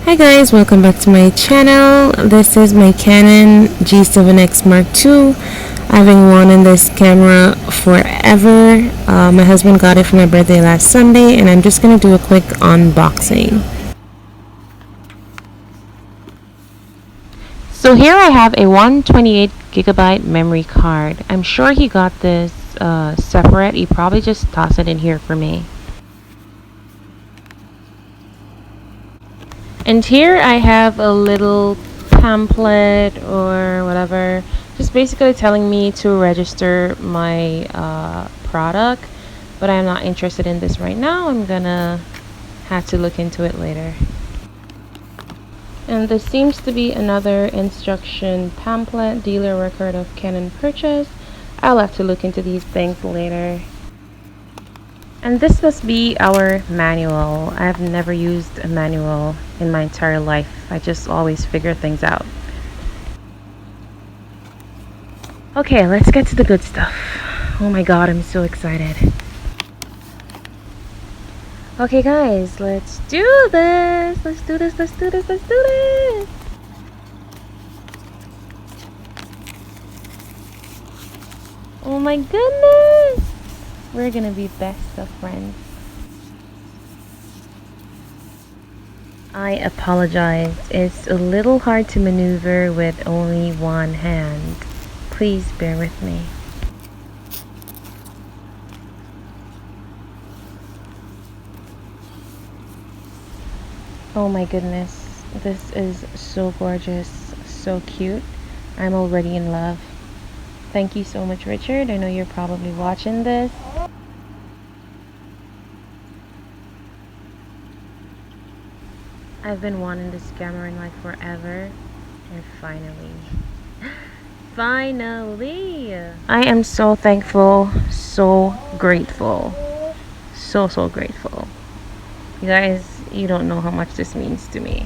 Hi guys, welcome back to my channel. This is my Canon G7X Mark II. I've been wanting this camera forever. My husband got it for my birthday last Sunday and I'm just going to do a quick unboxing. So here I have a 128GB memory card. I'm sure he got this separate. He probably just tossed it in here for me. And here I have a little pamphlet or whatever, just basically telling me to register my product, but I'm not interested in this right now. I'm gonna have to look into it later. And this seems to be another instruction pamphlet, dealer record of Canon purchase. I'll have to look into these things later. And this must be our manual. I've never used a manual in my entire life. I just always figure things out. Okay, let's get to the good stuff. Oh my god, I'm so excited. Okay guys, let's do this. Let's do this. Oh my goodness. We're gonna be best of friends. I apologize. It's a little hard to maneuver with only one hand. Please bear with me. Oh my goodness. This is so gorgeous, so cute. I'm already in love. Thank you so much, Richard. I know you're probably watching this. I've been wanting this camera in like forever, and finally, I am so thankful, so grateful, so grateful. You guys, you don't know how much this means to me.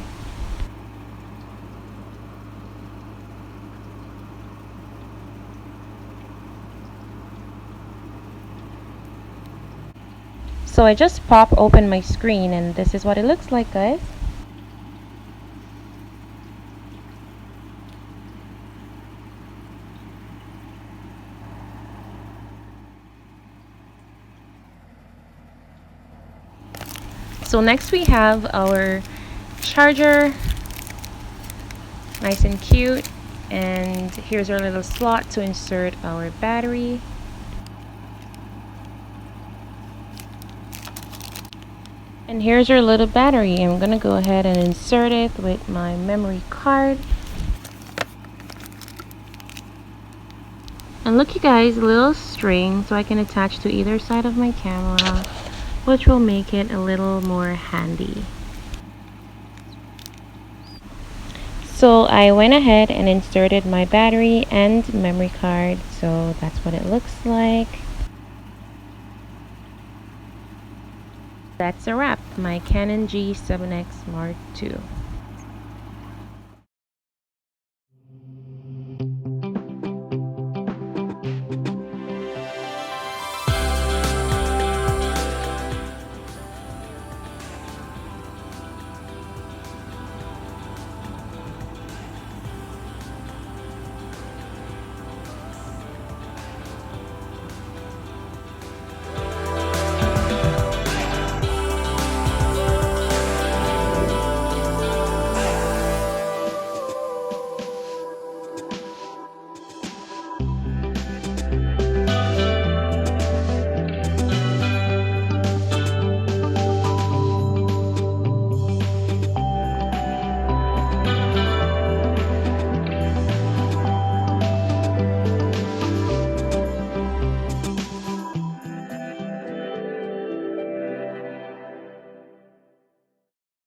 So I just pop open my screen and this is what it looks like, guys. So next we have our charger, nice and cute, and here's our little slot to insert our battery. And here's your little battery. I'm gonna go ahead and insert it with my memory card. And look you guys, a little string so I can attach to either side of my camera, which will make it a little more handy. So I went ahead and inserted my battery and memory card, so that's what it looks like. That's a wrap. My Canon G7X Mark II.